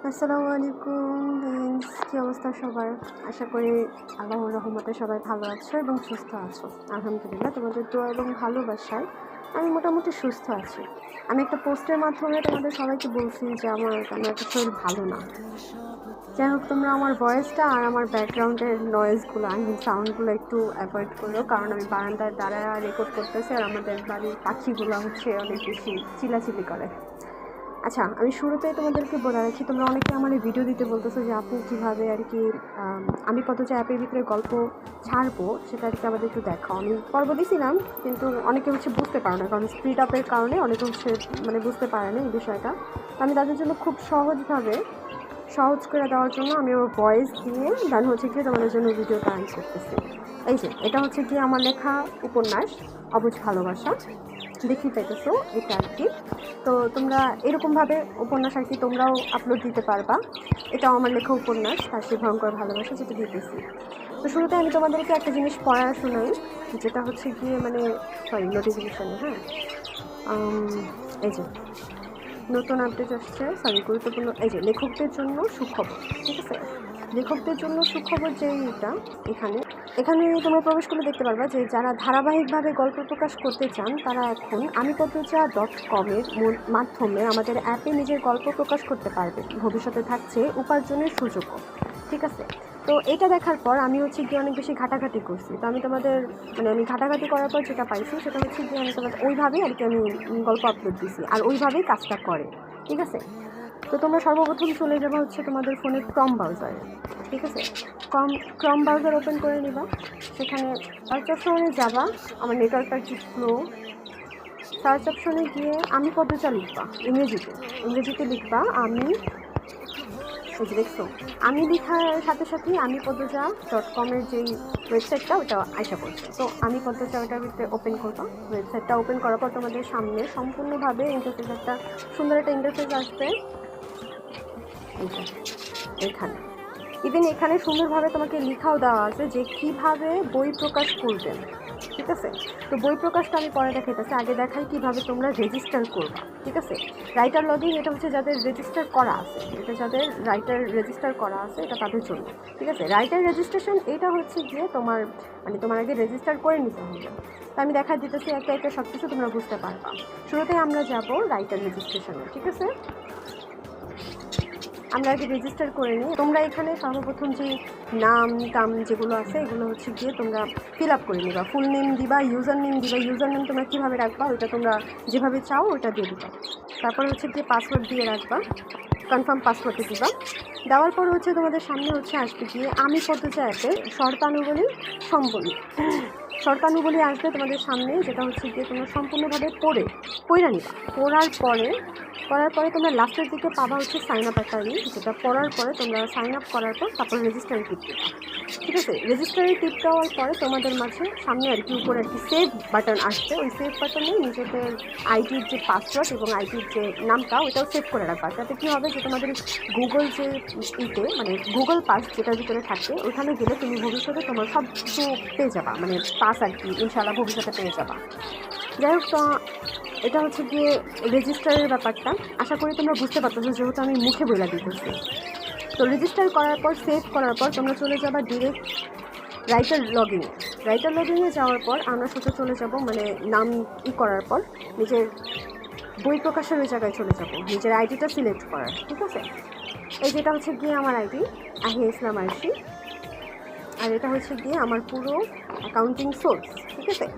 আসসালামু আলাইকুম ফ্রেন্ডস, কী অবস্থা সবার? আশা করি আল্লাহর রহমতে সবাই ভালো আছো এবং সুস্থ আছো। আলহামদুলিল্লাহ, তোমাদের দোয়া এবং ভালোবাসায় আমি মোটামুটি সুস্থ আছি। আমি একটা পোস্টের মাধ্যমে তোমাদের সবাইকে বলছি যে আমার একটা শরীর ভালো না। যাই হোক, তোমরা আমার ভয়েসটা আর আমার ব্যাকগ্রাউন্ডের নয়েজগুলো সাউন্ডগুলো একটু অ্যাভয়েড করো, কারণ আমি বারান্দার দ্বারা রেকর্ড করতেছি আর আমাদের বাড়ির পাখিগুলো অনেক বেশি চিল্লাচিল্লি করে। আচ্ছা, আমি শুরুতেই তোমাদেরকে বলে রাখি, তোমরা অনেকে আমার এই ভিডিও দিতে বলতেছো যে আপু কীভাবে আর কি আমি পদচা অ্যাপের ভিতরে গল্প ছাড়বো সেটা আর কি আমাদের একটু দেখাও। আমি পর্ব দিয়েছিলাম, কিন্তু অনেকে বুঝতে পারে না, কারণ স্পিড আপের কারণে অনেকে বুঝতে পারে না এই বিষয়টা। তো আমি তাদের জন্য খুব সহজ করে দেওয়ার জন্য আমি আমার ভয়েস দিয়ে দেন গিয়ে তোমাদের জন্য ভিডিওটা আর্ন করতেছি। এই যে এটা গিয়ে আমার লেখা উপন্যাস অবুঝ ভালোবাসা, দেখতে পাইতেছো এটা আর কি। তো তোমরা এরকমভাবে উপন্যাস আর কি তোমরাও আপলোড দিতে পারবা। এটাও আমার লেখা উপন্যাস, তার সেই ভয়ঙ্কর ভালোবাসা, যেটা দিতেছি। তো শুরুতে আমি তোমাদেরকে একটা জিনিস পড়া শোনাই, যেটা গিয়ে নোটিফিকেশানে। হ্যাঁ, এই যে নতুন আপডেট আসছে, গুরুত্বপূর্ণ। এই যে লেখকদের জন্য সুখবর, ঠিক আছে? লেখকদের জন্য সুখবর যে এখানে তোমরা প্রবেশ করে দেখতে পারবা যে যারা ধারাবাহিকভাবে গল্প প্রকাশ করতে চান তারা এখন amipodja.com-এর মাধ্যমে আমাদের অ্যাপে নিজের গল্প প্রকাশ করতে পারবে। ভবিষ্যতে থাকছে উপার্জনের সুযোগও, ঠিক আছে? তো এটা দেখার পর আমি গিয়ে অনেক বেশি ঘাটাঘাটি করছি। তো আমি তোমাদের আমি ঘাটাঘাটি করার পর যেটা পাইছি সেটা গিয়ে আমি তোমাদের ওইভাবেই আর কি আমি গল্প আপলোড দিছি, আর ওইভাবেই কাজটা করে, ঠিক আছে? তো তোমরা সর্বপ্রথম চলে যাবা তোমাদের ফোনের ক্রম ব্রাউজারে, ঠিক আছে? ক্রম ব্রাউজার ওপেন করে নিবা, সেখানে সার্চ অপশনে যাবা। আমার নেটওয়ার্কটা একটু স্লো। সার্চ অপশনে গিয়ে আমি পদচা লিখবা, ইংরেজিতে লিখবা আমি। এই যে দেখছো, আমি লেখার সাথে সাথেই আমি পদচা.com-এর যেই ওয়েবসাইটটা ওটা আশা করছে। তো আমি পদচা ওটার ভিতরে ওপেন করবা। ওয়েবসাইটটা ওপেন করার পর তোমাদের সামনে সম্পূর্ণভাবে সুন্দর একটা ইন্টারফেস আসবে। এখানে সুন্দরভাবে তোমাকে লেখাও দেওয়া আছে যে কীভাবে বই প্রকাশ করবেন, ঠিক আছে? তো বই প্রকাশটা আমি পরে দেখাইতেছি, আগে দেখাই কীভাবে তোমরা রেজিস্টার করবা, ঠিক আছে? রাইটার লগইন, এটা যাদের রেজিস্টার করা আছে, যাদের রাইটার রেজিস্টার করা আছে এটা তাদের জন্য, ঠিক আছে? রাইটার রেজিস্ট্রেশন এটা গিয়ে তোমার আগে রেজিস্টার করে নিতে হবে। তো আমি দেখা দিতেছি একটা একটা সব কিছু তোমরা বুঝতে পারবা। শুরুতেই আমরা যাব রাইটার রেজিস্ট্রেশনে, ঠিক আছে? আমরা আগে রেজিস্টার করে নিই। তোমরা এখানে সর্বপ্রথম যে নাম যেগুলো আছে এগুলো গিয়ে তোমরা ফিল আপ করে নিবা। ফুল নেম দিবা, ইউজার নেম দিবা। ইউজার নেম তোমরা কীভাবে রাখবা ওইটা তোমরা যেভাবে চাও ওইটা দিয়ে দিবা। তারপর গিয়ে পাসওয়ার্ড দিয়ে রাখবা, কনফার্ম পাসওয়ার্ডে দিবা। দেওয়ার পর তোমাদের সামনে আসবে গিয়ে আমি পদচা অ্যাপের শর্তানুবলী আসবে তোমাদের সামনে, যেটা গিয়ে তোমরা সম্পূর্ণভাবে পড়া নিবা। পড়ার পরে তোমরা লাস্টের দিকে পাবা সাইন আপ একটা লিঙ্ক, যেটা পড়ার পরে তোমরা সাইন আপ করার পর তারপর রেজিস্টারে টিপ দিবা, ঠিক আছে? রেজিস্টারে টিপ দেওয়ার পরে তোমাদের মাঝে সামনে আর কি উপরে আর কি সেভ বাটন আসবে। ওই সেভ বাটনে নিজেদের আইডির যে পাসওয়ার্ড এবং আইডির যে নামটা ওইটাও সেভ করে রাখবা। তাতে কী হবে যে তোমাদের গুগল যে গুগল পাস যেটার ভিতরে থাকবে ওইখানে গেলে তুমি ভবিষ্যতে তোমার সব কিছু পেয়ে যাবা, পাস আর কি ইনশাআল্লাহ ভবিষ্যতে পেয়ে যাবা। যাই হোক, তো এটা গিয়ে রেজিস্টারের ব্যাপারটা আশা করি তোমরা বুঝতে পারছো, যেহেতু আমি মুখে বলে দিতেছি। তো রেজিস্টার করার পর সেভ করার পর তোমরা চলে যাবা ডিরেক্ট রাইটার লগইনে যাওয়ার পর আমরা চলে যাব নাম করার পর নিজের বই প্রকাশের ওই জায়গায় চলে যাব, নিজের আইডিটা সিলেক্ট করার, ঠিক আছে? এই যেটা গিয়ে আমার আইডি আহিয়া ইসলাম আরশি, আর এটা গিয়ে আমার পুরো অ্যাকাউন্টিং সোর্স, ঠিক আছে?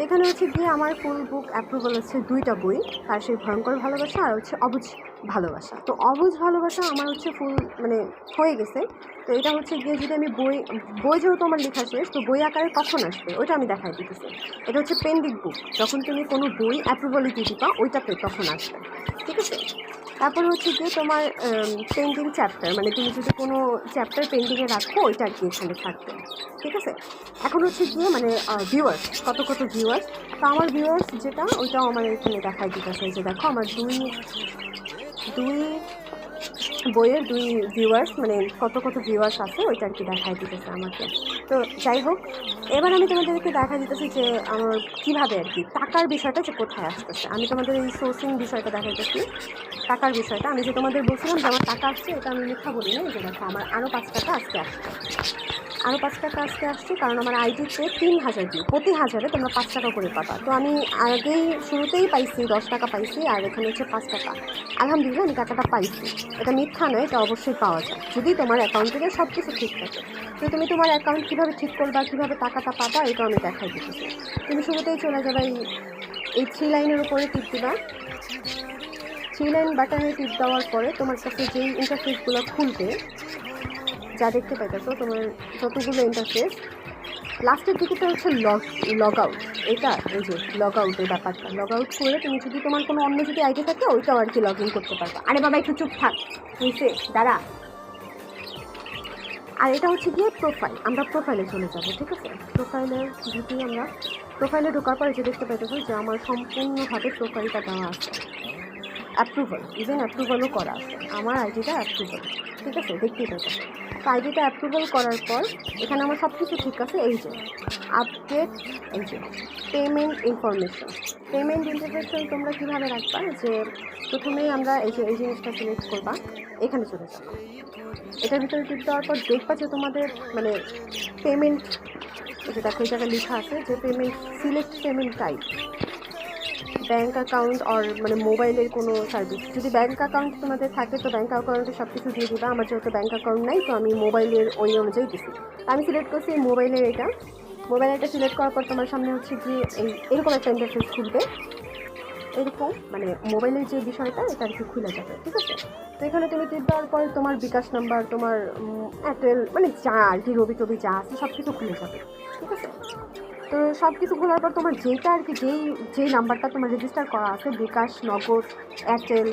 এখানে গিয়ে আমার ফুল বুক অ্যাপ্রুভাল আছে 2টা বই, তার সেই ভয়ঙ্কর ভালোবাসা আর অবুঝ ভালোবাসা। তো অবুঝ ভালোবাসা আমার ফুল হয়ে গেছে। তো এটা গিয়ে যদি আমি বই যেহেতু আমার লেখা শেষ, তো বই আকারে কখন আসবে ওইটা আমি দেখাই দিতেছি। এটা পেন্ডিং বুক, যখন তুমি কোনো বই অ্যাপ্রুভালে দিয়ে দিবা ওইটাতে তখন আসবে, ঠিক আছে? তারপর গিয়ে তোমার পেন্ডিং চ্যাপ্টার, তুমি যদি কোনো চ্যাপ্টার পেন্ডিংয়ে রাখো ওইটা আর কি এখানে থাকবে, ঠিক আছে? এখন গিয়ে ভিউয়ার্স, কত ভিউয়ার্স। তো আমার ভিউয়ার্স যেটা ওইটাও আমার এখানে দেখাই দিতেছে। যে দেখো আমার দুই বইয়ের 2 ভিউয়ার্স মানে কত ভিউয়ার্স আছে ওইটা আর কি দেখাই দিতেছে আমাকে। তো যাই হোক, এবার আমি তোমাদেরকে দেখা দিতেছি যে আমার কীভাবে আর কি টাকার বিষয়টা যে কোথায় আসতেছে। আমি তোমাদের এই সোর্সিং বিষয়টা দেখাইতেছি, টাকার বিষয়টা। আমি যে তোমাদের বলছিলাম যে আমার টাকা আসছে, এটা আমি মিথ্যা বলি না। এই যে দেখো, আমার আরও 5 টাকা আজকে আসছে, আরও 5 টাকা আজকে আসছে, কারণ আমার আইডিতে 3000 ভিউ, প্রতি 1000-এ তোমরা 5 টাকা করে পাবা। তো আমি আগেই শুরুতেই পাইছি 10 টাকা পাইছি, আর এখানে হচ্ছে 5 টাকা। আলহামদুলিল্লাহ আমি টাকাটা পাইছি, এটা মিথ্যা নয়, এটা অবশ্যই পাওয়া যায় যদি তোমার অ্যাকাউন্ট থেকে সব কিছু ঠিক থাকে। তো তুমি তোমার অ্যাকাউন্ট কীভাবে ঠিক করবা, কীভাবে টাকাটা পাবা, এটা আমি দেখাই দিতেছি। তুমি শুরুতেই চলে যাবে এই 3 লাইনের উপরে টিপ দিবা। 3 লাইন বাটনে টিপ দেওয়ার পরে তোমার কাছে যেই ইন্টারফেসগুলো খুলবে, যা দেখতে পাইতেছো তোমার যতগুলো ইন্টারফেস, লাস্টের দিকেটা হচ্ছে লগ আউট। এটা এই যে লগ আউটের ব্যাপারটা, লগ আউট করে তুমি যদি তোমার কোনো অন্য যদি আইডি থাকে ওইটাও আর কি লগ ইন করতে পারবা। আরে বাবা একটু চুপ থাক, হয়েছে দাঁড়া। আর এটা হচ্ছে গিয়ে প্রোফাইল, আমরা প্রোফাইলে চলে যাবো, ঠিক আছে। প্রোফাইলের যদি আমরা প্রোফাইলে ঢোকার পরে যে দেখতে পাইতেছো যে আমার সম্পূর্ণভাবে প্রোফাইলটা দেওয়া আছে, অ্যাপ্রুভাল, ইভেন অ্যাপ্রুভালও করা আছে, আমার আইডিটা অ্যাপ্রুভাল, ঠিক আছে, দেখতেই পাচ্ছি। তো আইডিটা অ্যাপ্রুভাল করার পর এখানে আমার সব কিছু ঠিক আছে। এই যে আপডেট, এই যে পেমেন্ট ইনফরমেশন, পেমেন্ট ইনফরমেশন তোমরা কীভাবে রাখবা, যে প্রথমেই আমরা এই যে এই জিনিসটা সিলেক্ট করবা, এখানে চলে যাবা। এটার ভিতরে টিপ দেওয়ার পর দেখবা যে তোমাদের মানে পেমেন্ট, যে দেখো এই জায়গায় লেখা আছে যে payment, select payment type, bank account আর মানে মোবাইলের কোনো সার্ভিস। যদি ব্যাঙ্ক অ্যাকাউন্ট তোমাদের থাকে তো ব্যাঙ্ক অ্যাকাউন্টে সব কিছু দিয়ে দিবা। আমার যেহেতু ব্যাঙ্ক অ্যাকাউন্ট নাই, তো আমি মোবাইলের ওই অনুযায়ী দিচ্ছি। আমি সিলেক্ট করছি মোবাইলের এটা। মোবাইলটা সিলেক্ট করার পর তোমার সামনে হচ্ছে গিয়ে এরকম একটা ইন্টারফেস খুলবে, এরকম মানে মোবাইলের যে বিষয়টা এটা আর কি খুলে যাবে, ঠিক আছে। তো এখানে তুমি টিপ দেওয়ার পর তোমার বিকাশ নাম্বার, তোমার এয়ারটেল মানে যা আর কি রবি টবি যা আছে সব কিছু খুলে যাবে, ঠিক আছে। তো সব কিছু খোলার পর তোমার যেইটা আর কি যেই নাম্বারটা তোমার রেজিস্টার করা আছে, বিকাশ, নগদ, এয়ারটেল,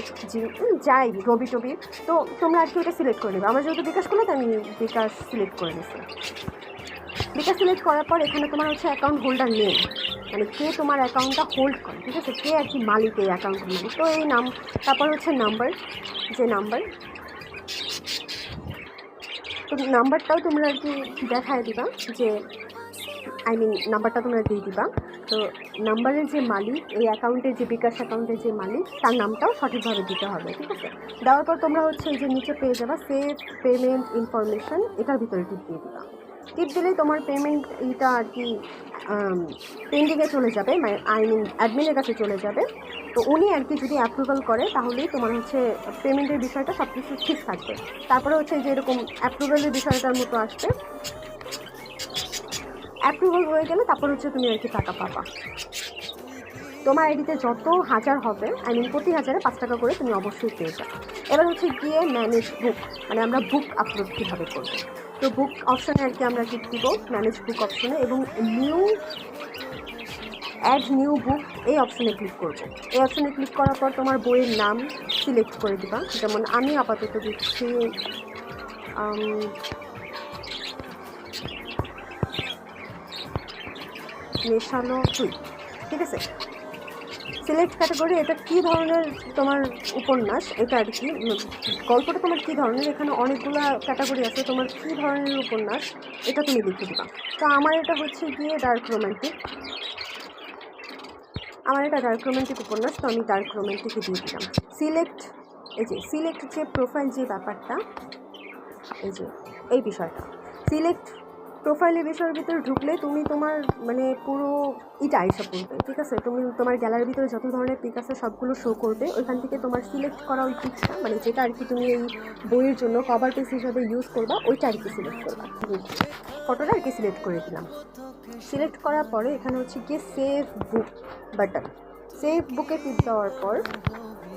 যাই রবি টবি, তো তোমরা আর কি ওটা সিলেক্ট করে নেবে। আমার যেহেতু বিকাশ করলে তো আমি বিকাশ সিলেক্ট করে নিচ্ছি। বিকাশ সিলেক্ট করার পর এখানে তোমার হচ্ছে অ্যাকাউন্ট হোল্ডার নেম, মানে কে তোমার অ্যাকাউন্টটা হোল্ড করে, ঠিক আছে, কে আর কি মালিক এই অ্যাকাউন্টের মালিক। তো এই নাম, তারপর হচ্ছে নাম্বার, যে নাম্বার, তো নাম্বারটাও তোমরা আর কি দেখায় দিবা, যে নাম্বারটা তোমরা দিয়ে দিবা। তো নাম্বারের যে মালিক, এই অ্যাকাউন্টের যে বিকাশ অ্যাকাউন্টের যে মালিক, তার নামটাও সঠিকভাবে দিতে হবে, ঠিক আছে। দেওয়ার পর তোমরা হচ্ছে এই যে নিচে পেয়ে যাবা সেভ পেমেন্ট ইনফরমেশন, এটার ভিতরে টিপ দিয়ে দিবা। টিপ দিলেই তোমার পেমেন্ট এইটা আর কি পেন্ডিংয়ে চলে যাবে, মানে অ্যাডমিনের কাছে চলে যাবে। তো উনি আর কি যদি অ্যাপ্রুভাল করে তাহলেই তোমার হচ্ছে পেমেন্টের বিষয়টা সব কিছু ঠিক থাকবে। তারপরে হচ্ছে যে এরকম অ্যাপ্রুভালের বিষয়টার মতো আসবে, অ্যাপ্রুভাল হয়ে গেলে তারপর হচ্ছে তুমি আর কি টাকা পাবা। তোমার আইডিতে যত হাজার হবে, প্রতি 1000-এ 5 টাকা করে তুমি অবশ্যই পেয়ে যাবে। এবার হচ্ছে গিয়ে ম্যানেজ বুক, মানে আমরা বুক আপলোড কীভাবে করবো। তো বুক অপশানে আর কি আমরা ক্লিক দিব, ম্যানেজ বুক অপশানে, এবং অ্যাড নিউ বুক এই অপশানে ক্লিক করবো। এই অপশানে ক্লিক করার পর তোমার বইয়ের নাম সিলেক্ট করে দিবা। যেমন আমি আপাতত দিচ্ছি মেশানো 2, ঠিক আছে। সিলেক্ট ক্যাটাগরি, এটা কী ধরনের তোমার উপন্যাস, এটা আর কি গল্পটা তোমার কী ধরনের, এখানে অনেকগুলো ক্যাটাগরি আছে, তোমার কী ধরনের উপন্যাস এটা তুমি লিখে দিবা। তো আমার এটা হচ্ছে গিয়ে ডার্ক রোম্যান্টিক, আমার এটা ডার্ক রোম্যান্টিক উপন্যাস, তো আমি ডার্ক রোম্যান্টিকে দিয়ে দিলাম। সিলেক্ট, এই যে সিলেক্ট যে প্রোফাইল যে ব্যাপারটা, এই যে এই বিষয়টা সিলেক্ট প্রোফাইলের বিষয়ের ভিতরে ঢুকলে তুমি তোমার মানে পুরো ইটা আইসা পড়বে, ঠিক আছে। তুমি তোমার গ্যালারির ভিতরে যত ধরনের পিক আছে সবগুলো শো করবে। ওইখান থেকে তোমার সিলেক্ট করা ওই পিকটা, মানে যেটা আর কি তুমি এই বইয়ের জন্য কভার পেজ হিসাবে ইউজ করবা, ওইটা আর কি সিলেক্ট করবা। ফটোটা আর কি সিলেক্ট করে দিলাম। সিলেক্ট করার পরে এখানে হচ্ছে গিয়ে সেভ বুক বাটন, সেভ বুকে টিপ দেওয়ার পর,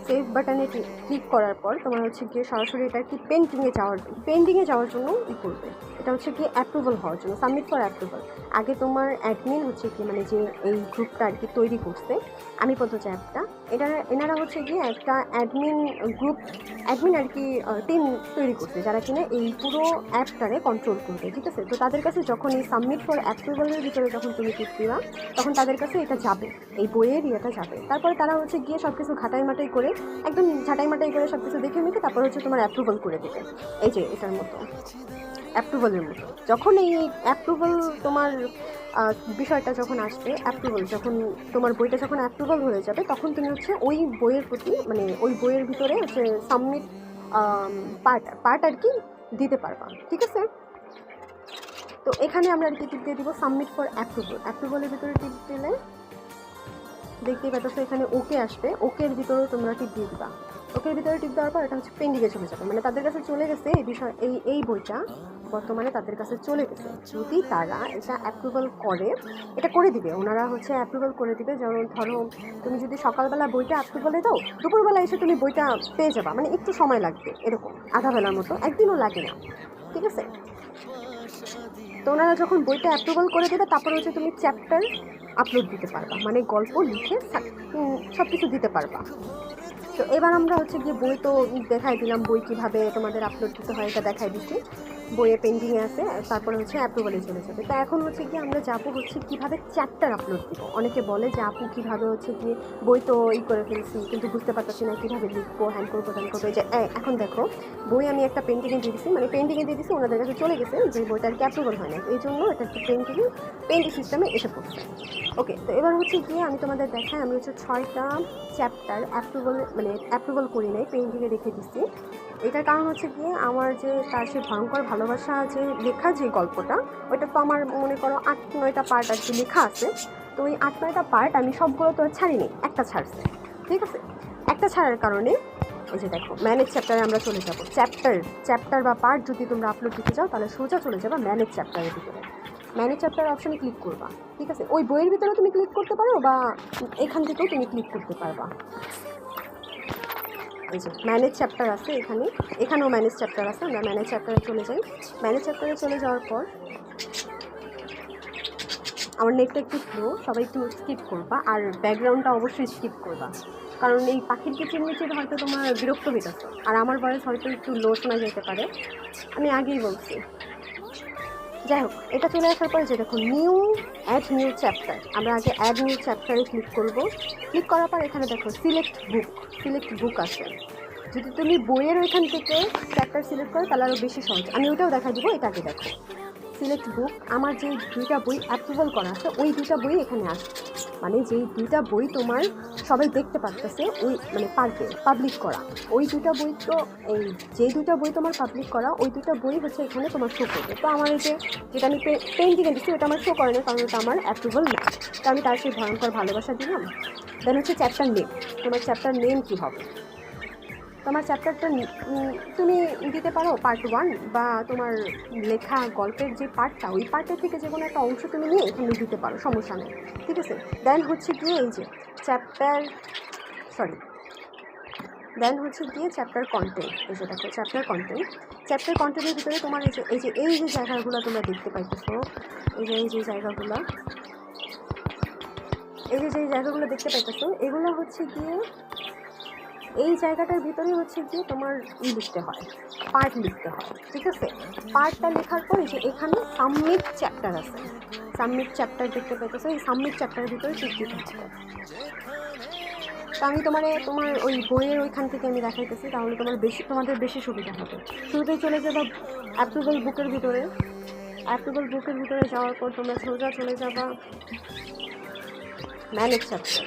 সেভ বাটনে ক্লিক করার পর তোমার হচ্ছে গিয়ে সরাসরি এটা কি পেন্ডিংয়ে যাওয়ার জন্য করবে। এটা হচ্ছে কি অ্যাপ্রুভাল হওয়ার জন্য, সাবমিট ফর অ্যাপ্রুভাল। আগে তোমার অ্যাডমিন হচ্ছে কি মানে যে এই গ্রুপটা আর কি তৈরি করছে, আমি পদ্ধতি অ্যাপটা, এনারা হচ্ছে গিয়ে একটা অ্যাডমিন গ্রুপ আর কি টিম তৈরি করছে, যারা কিনা এই পুরো অ্যাপটারে কন্ট্রোল করবে, ঠিক আছে। তো তাদের কাছে যখন এই সাবমিট ফর অ্যাপ্রুভালের ভিতরে যখন তুমি টিপ দিবা, তখন তাদের কাছে এটা যাবে, এই বইয়ের ইয়েটা যাবে। তারপরে তারা হচ্ছে গিয়ে সব কিছু ঘাটাই মাটাই করে, একদম ঝাঁটাই মাটাই করে সব কিছু দেখে মেখে তারপর হচ্ছে তোমার অ্যাপ্রুভাল করে দেবে। এই যে এটার মতো অ্যাপ্রুভালের মতো যখন এই অ্যাপ্রুভাল তোমার বিষয়টা যখন আসবে, অ্যাপ্রুভাল যখন তোমার বইটা যখন অ্যাপ্রুভাল হয়ে যাবে, তখন তুমি হচ্ছে ওই বইয়ের প্রতি মানে ওই বইয়ের ভিতরে হচ্ছে সাবমিট পার্ট আর কি দিতে পারবা, ঠিক আছে। তো এখানে আমরা আর কি টিপ দিয়ে দিব সাবমিট ফর অ্যাপ্রুভালের ভিতরে টিপ দিলে দেখতেই পাচ্ছ এখানে ওকে আসবে, ওকের ভিতরে তোমরা টিপ দিয়ে দিবা। ওকের ভিতরে টিপ দেওয়ার পর এটা হচ্ছে পেন্ডিংয়ে চলে যাবে, মানে তাদের কাছে চলে গেছে এই বিষয়, এই বইটা বর্তমানে তাদের কাছে চলে গেছে। যদি তারা এটা অ্যাপ্রুভাল করে, এটা করে দিবে, ওনারা হচ্ছে অ্যাপ্রুভাল করে দিবে। যেমন ধরো তুমি যদি সকালবেলা বইটা অ্যাপ্রুভালে দাও, দুপুরবেলা এসে তুমি বইটা পেয়ে যাবা, মানে একটু সময় লাগবে, এরকম আধা বেলার মতো, একদিনও লাগে না, ঠিক আছে। তো ওনারা যখন বইটা অ্যাপ্রুভাল করে দেবে, তারপরে হচ্ছে তুমি চ্যাপ্টার আপলোড দিতে পারবা, মানে গল্প লিখে সব কিছু দিতে পারবা। তো এবার আমরা হচ্ছে গিয়ে বই তো দেখাই দিলাম, বই কীভাবে তোমাদের আপলোড দিতে হয় এটা দেখাই দিচ্ছি, বইয়ে পেন্ডিংয়ে আছে, তারপরে হচ্ছে অ্যাপ্রুভালে চলে যাবে। তো এখন হচ্ছে গিয়ে আমরা যাবো হচ্ছে কীভাবে চ্যাপ্টার আপলোড দিব। অনেকে বলে যে আপু কীভাবে হচ্ছে গিয়ে বই তো করে ফেলছি, কিন্তু বুঝতে পারতেছি না কীভাবে লিখবো, হ্যান্ড করবো হ্যান্ড করবো। যে এখন দেখো বই আমি একটা পেন্ডিংয়ে দিয়ে দিচ্ছি, মানে পেন্ডিংয়ে দিয়ে দিচ্ছি, ওনাদের কাছে চলে গেছে, যে বইটা আর কি অ্যাপ্রুভাল হয় না, এই জন্য এটা একটু পেন্ডিং সিস্টেমে এসে পড়ছে। ওকে, তো এবার হচ্ছে গিয়ে আমি তোমাদের দেখাই, আমি হচ্ছে 6টা চ্যাপ্টার অ্যাপ্রুভাল করি নাই, পেন্ডিংয়ে রেখে দিচ্ছি। এটার কারণ হচ্ছে গিয়ে আমার যে তার সে ভয়ঙ্কর ভালোবাসা যে লেখা যে গল্পটা, ওইটা তো আমার মনে করো 8-9টা পার্ট আর কি লেখা আছে। তো ওই 8-9টা পার্ট আমি সবগুলো তো ছাড়িনি, একটা ছাড়ছে, ঠিক আছে। একটা ছাড়ার কারণে এই যে দেখো ম্যানেজ চ্যাপ্টারে আমরা চলে যাবো। চ্যাপ্টার বা পার্ট যদি তোমরা আপলোড দিতে চাও, তাহলে সোজা চলে যাবা ম্যানেজ চ্যাপ্টারের ভিতরে। ম্যানেজ চ্যাপ্টার অপশনে ক্লিক করবা, ঠিক আছে। ওই বইয়ের ভিতরে তুমি ক্লিক করতে পারো, বা এখান থেকেও তুমি ক্লিক করতে পারবা। এই যে ম্যানেজ চ্যাপ্টার আছে এখানেও ম্যানেজ চ্যাপ্টার আছে। আমরা ম্যানেজ চ্যাপ্টারে চলে যাই। ম্যানেজ চ্যাপ্টারে চলে যাওয়ার পর আমার নেটটা একটু স্লো, সবাই একটু স্কিপ করবা, আর ব্যাকগ্রাউন্ডটা অবশ্যই স্কিপ করবা, কারণ এই পাখির কিচিরমিচির হয়তো তোমার বিরক্ত হইতেছে, আর আমার ভয়েস হয়তো একটু লো শোনা যেতে পারে, আমি আগেই বলছি। যাই হোক, এটা চলে আসার পরে যে দেখো অ্যাড নিউ চ্যাপ্টার, আমরা আগে অ্যাড নিউ চ্যাপ্টারে ক্লিক করব। ক্লিক করার পর এখানে দেখো সিলেক্ট বুক আছে। যদি তুমি বইয়ের ওইখান থেকে চ্যাপ্টার সিলেক্ট করো, তাহলে আরও বেশি সহজ। আমি ওইটাও দেখা দিব, এটা আগে দেখো। সিলেক্ট বুক, আমার যে 2টা বই অ্যাপ্রুভাল করা আছে, ওই 2টা বই এখানে আসবে, মানে যেই 2টা বই তোমার সবাই দেখতে পারতেছে, ওই মানে পাবলিক করা ওই 2টা বই, তো এই যে 2টা বই তোমার পাবলিক করা, ওই 2টা বই হচ্ছে এখানে তোমার শো করবে। তো আমার এই যেটা আমি পেন্ডিংয়ে দিচ্ছি, ওটা আমার শো করে না, কারণ ওটা আমার অ্যাপ্রুভাল না। তো আমি তার সেই ভয়ঙ্কর ভালোবাসা দিলাম। দেন হচ্ছে চ্যাপ্টার নেম, তোমার চ্যাপ্টার নেম কী হবে, তোমার চ্যাপ্টারটা তুমি দিতে পারো পার্ট 1, বা তোমার লেখা গল্পের যে পার্টটা, ওই পার্টের থেকে যে কোনো একটা অংশ তুমি নিয়ে এখানে দিতে পারো, সমস্যা নেই, ঠিক আছে। দেন হচ্ছে গিয়ে এই যে দেন হচ্ছে গিয়ে চ্যাপ্টার কন্টেন্ট, এই যে দেখো চ্যাপ্টার কন্টেন্টের ভিতরে তোমার এই যে জায়গাগুলো তোমরা দেখতে পাইতেছো, এই যে জায়গাগুলো দেখতে পাইতেছো, এগুলো হচ্ছে গিয়ে এই জায়গাটার ভিতরে হচ্ছে গিয়ে তোমার লিখতে হয়, পার্ট লিখতে হয়, ঠিক আছে। পার্টটা লেখার পর যে এখানে সাবমিট চ্যাপ্টার আছে, সাবমিট চ্যাপ্টার দেখতে পাইতেছো, এই সাবমিট চ্যাপ্টারের ভিতরে ঠিক দিতে হবে। তো আমি তোমার ওই বইয়ের ওইখান থেকে আমি দেখাইতেছি, তাহলে তোমাদের বেশি সুবিধা হবে। শুরুতেই চলে যাবা অ্যাপ্রুভাল বুকের ভিতরে যাওয়ার পর তোমরা সোজা চলে যাবা ম্যানেজ চ্যাপ্টার।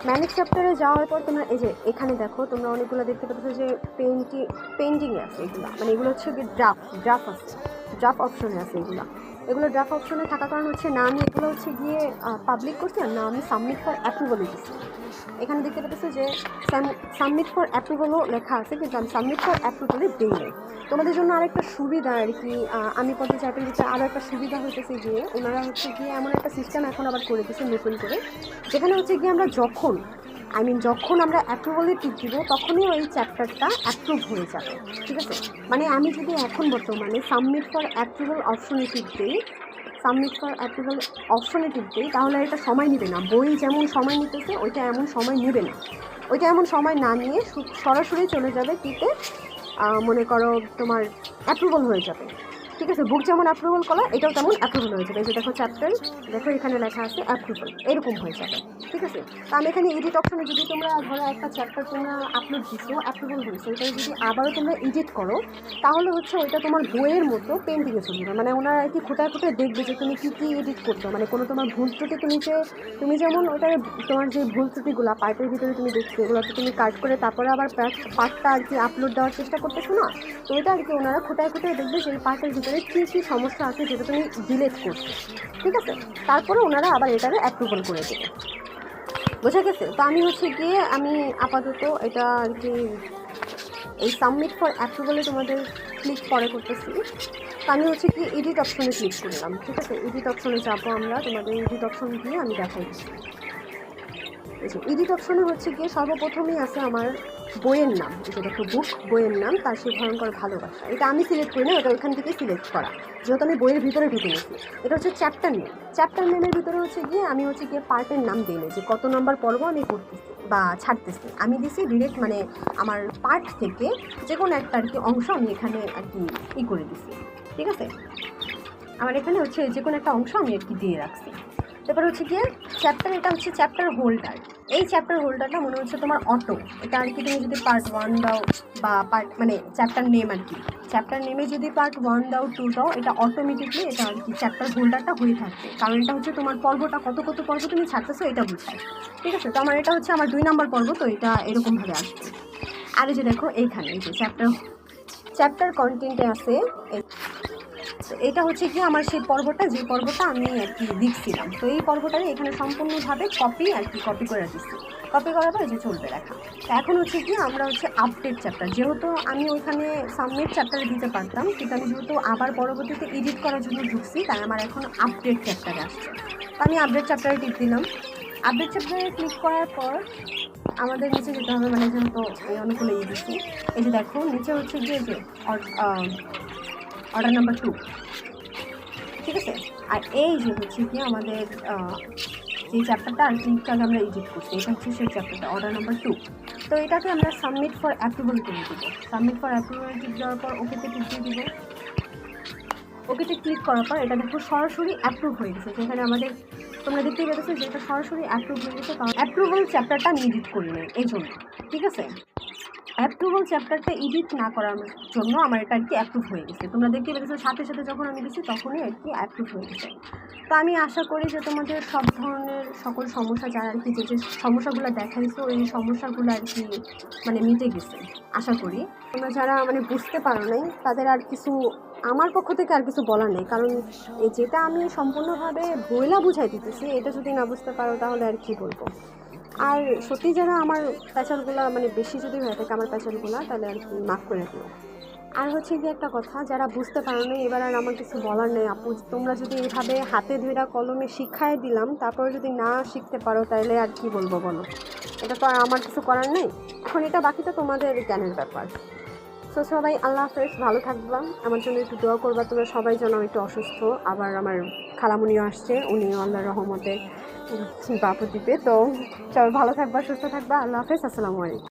ম্যানেজ চ্যাপ্টারে যাওয়ার পর তোমরা এই যে এখানে দেখো, তোমরা অনেকগুলো দেখতে পাচ্ছ যে পেন্ডিংয়ে আছে, এগুলো মানে এগুলো হচ্ছে ড্রাফট আছে, ড্রাফট অপশনে আছে। এগুলো ড্রাফট অপশনে থাকার কারণ হচ্ছে না আমি এগুলো হচ্ছে গিয়ে পাবলিক করছি, আর না আমি সাবমিট ফর অ্যাপ্রুভালে দিচ্ছি। এখানে দেখতে পাচ্ছ যে সাবমিট ফর অ্যাপ্রুভালও লেখা আছে, কিন্তু আমি সাবমিট ফর অ্যাপ্রুভালে দিই নাই। তোমাদের জন্য আরেকটা সুবিধা আর কি, আমি পদে চ্যাপের দিতে আরও একটা সুবিধা হইতেছে গিয়ে, ওনারা হচ্ছে গিয়ে এমন একটা সিস্টেম এখন আবার করে দিচ্ছে নতুন করে, যেখানে হচ্ছে গিয়ে আমরা যখন আমরা অ্যাপ্রুভালে টিপ দিব, তখনই ওই চ্যাপ্টারটা অ্যাপ্রুভ হয়ে যাবে, ঠিক আছে। মানে আমি যদি এখন বর্তমানে সাবমিট ফর অ্যাপ্রুভাল অপশনে টিপ দিই, সাবমিট ফর অ্যাপ্রুভাল অপশনে টিপ দিই, তাহলে এটা সময় নেবে না। বই যেমন সময় নিতেছে ওইটা এমন সময় নেবে না। ওইটা এমন সময় না নিয়ে সরাসরি চলে যাবে টিপে, মনে করো তোমার অ্যাপ্রুভাল হয়ে যাবে। ঠিক আছে, বুক যেমন অ্যাপ্রুভাল করা এটাও তেমন অ্যাপ্রুভাল হয়ে যাবে। এই যে দেখো চ্যাপ্টার, দেখো এখানে লেখা আছে অ্যাপ্রুভাল, এরকম হয়ে যাবে। ঠিক আছে, তো আমি এখানে এডিট অপশনে যদি তোমরা ধরো একটা চ্যাপ্টার তোমরা আপলোড দিছো, অ্যাপ্রুভাল হয়েছে, ওইটা যদি আবারও তোমরা এডিট করো তাহলে হচ্ছে ওইটা তোমার বইয়ের মতো পেন্টিংয়ে চলে যাবে। মানে ওনারা আর কি খোঁটায় খোঁটায় দেখবে যে তুমি কী কী এডিট করছো, মানে কোনো তোমার ভুল ত্রুটি তুমি যেমন ওটা তোমার যে ভুল ত্রুটিগুলো পার্টের ভিতরে তুমি দেখছো এগুলোকে তুমি কাট করে তারপরে আবার পার্টটা আর কি আপলোড দেওয়ার চেষ্টা করতেছো না, তো এটা আর কি ওনারা খোঁটায় খোঁটায় দেখবে যে এই পার্টের ভিতরে কী কী সমস্যা আছে যেটা তুমি ডিলিট করছো। ঠিক আছে, তারপরে ওনারা আবার এটারে অ্যাপ্রুভাল করে দেবে। বোঝা গেছে? তো আমি হচ্ছে গিয়ে আমি আপাতত এটা আর কি এই সাবমিট ফর অ্যাপ্রুভালে তোমাদের ক্লিক পরে করতেছি। তো আমি হচ্ছে কি এডিট অপশনে ক্লিক করলাম। ঠিক আছে, এডিট অপশনে যাবো আমরা, তোমাদের এডিট অপশন দিয়ে আমি দেখাই দিচ্ছি। এডিট অপশনে হচ্ছে গিয়ে সর্বপ্রথমেই আছে আমার বইয়ের নাম, এটা দেখো বুক, বইয়ের নাম তার সেই ভয়ঙ্কর ভালোবাসা। এটা আমি সিলেক্ট করি না, এটা ওইখান থেকে সিলেক্ট করা, যেহেতু আমি বইয়ের ভিতরে ঢুকে নিয়েছি। এটা হচ্ছে চ্যাপ্টার নেম। চ্যাপ্টার নেমের ভিতরে হচ্ছে গিয়ে আমি হচ্ছে গিয়ে পার্টের নাম দিই, যে কত নম্বর পর্ব আমি পড়তেছি বা ছাড়তেছি। আমি দিছি ডিরেক্ট, মানে আমার পার্ট থেকে যে কোনো একটা আর কি অংশ আমি এখানে আর কি করে দিছি। ঠিক আছে, আমার এখানে হচ্ছে যে কোনো একটা অংশ আমি আর কি দিয়ে রাখছি। তারপর হচ্ছে গিয়ে চ্যাপ্টার, এটা হচ্ছে চ্যাপ্টার হোল্ডার। এই চ্যাপ্টার হোল্ডারটা মনে হচ্ছে তোমার অটো, এটা আর কি তুমি যদি পার্ট 1 দাও বা পার্ট মানে চ্যাপ্টার নেম আর কি, চ্যাপ্টার নেমে যদি পার্ট 1 দাও 2 দাও, এটা অটোমেটিকলি এটা আর কি চ্যাপ্টার হোল্ডারটা হয়ে থাকবে, কারণ এটা হচ্ছে তোমার পর্বটা কত পর্ব তুমি ছাড়তেছো এটা বোঝায়। ঠিক আছে, তো আমার এটা হচ্ছে আমার 2 নম্বর পর্ব, তো এটা এরকমভাবে আসবে। আর এই যে দেখো এইখানে এই যে চ্যাপ্টার কন্টেন্টে আছে, এটা হচ্ছে কি আমার সেই পর্বটা, যে পর্বটা আমি আর কি লিখছিলাম, তো এই পর্বটাই এখানে সম্পূর্ণভাবে কপি করে দিচ্ছি। কপি করার পর যে চলবে লেখা। এখন হচ্ছে কি আমরা হচ্ছে আপডেট চ্যাপ্টার, যেহেতু আমি ওইখানে সাবমিট চ্যাপ্টারে দিতে পারতাম, কিন্তু আমি যেহেতু আবার পরবর্তীতে এডিট করার জন্য ঢুকছি, তাই আমার এখন আপডেট চ্যাপ্টারে আসছে। তো আমি আপডেট চ্যাপ্টারে টিপ দিলাম। আপডেট চ্যাপ্টারে ক্লিক করার পর আমাদের নিচে যেতে হবে, মানে যেহেতু এই অনুকূলে দিচ্ছি, এই যে দেখো নিচে হচ্ছে গিয়ে যে অর্ডার নাম্বার 2। ঠিক আছে, আর এই যে হচ্ছে কি আমাদের যে চ্যাপ্টারটা আর কি আমরা এডিট করছি, এটা হচ্ছে সেই চ্যাপ্টারটা অর্ডার নাম্বার 2। তো এটাকে আমরা সাবমিট ফর অ্যাপ্রুভাল করে দেবো। সাবমিট ফর অ্যাপ্রুভাল টিপ দেওয়ার পর ওকেতে ক্লিক দিয়ে দেবো। ওকেতে ক্লিক করার পর এটা দেখো সরাসরি অ্যাপ্রুভ হয়ে গেছে, যেখানে আমাদের তোমরা দেখতেই পেতেছো যে এটা সরাসরি অ্যাপ্রুভ হয়ে গেছে, কারণ অ্যাপ্রুভাল চ্যাপ্টারটা আমি এডিট করিনি এই জন্য। ঠিক আছে, অ্যাপ্রুভাল চ্যাপ্টারটা এডিট না করার জন্য আমার এটা আর কি অ্যাপ্রুভ হয়ে গেছে। তোমরা দেখতে পেরেছো সাথে সাথে যখন আমি দিচ্ছি তখনই আর কি অ্যাপ্রুভ হয়ে গেছে। তো আমি আশা করি যে তোমাদের সব ধরনের সকল সমস্যা যারা আর কি যে সমস্যাগুলো দেখাইছো এই সমস্যাগুলো আর কি মানে মিটে গেছে আশা করি। তোমরা যারা মানে বুঝতে পারো নাই তাদের আর কিছু আমার পক্ষ থেকে আর কিছু বলার নেই, কারণ যেটা আমি সম্পূর্ণভাবে বইলা বুঝাই দিতেছি, এটা যদি না বুঝতে পারো তাহলে আর কি বলবো। আর সত্যি যারা আমার প্যাচারগুলো মানে বেশি যদি হয়ে থাকে আমার প্যাচারগুলো, তাহলে আর কি মাফ করে দিও। আর হচ্ছে কি একটা কথা, যারা বুঝতে পারো না এবার আর আমার কিছু বলার নেই আপু, তোমরা যদি এইভাবে হাতে ধরে কলমে শিখাই দিলাম তারপরে যদি না শিখতে পারো তাহলে আর কি বলবো বলো, এটা তো আর আমার কিছু করার নেই। এখন এটা বাকিটা তোমাদের জ্ঞানের ব্যাপার। সো সবাই আল্লাহ হাফেজ, ভালো থাকবা, আমার জন্য একটু দোয়া করবা তোমরা সবাই, যেন আমি একটু অসুস্থ, আবার আমার খালামুনিও আসছে, উনিও আল্লাহর রহমতে বাপু দিবে। তো সবাই ভালো থাকবা, সুস্থ থাকবা, আল্লাহ হাফেজ, আসসালামু আলাইকুম।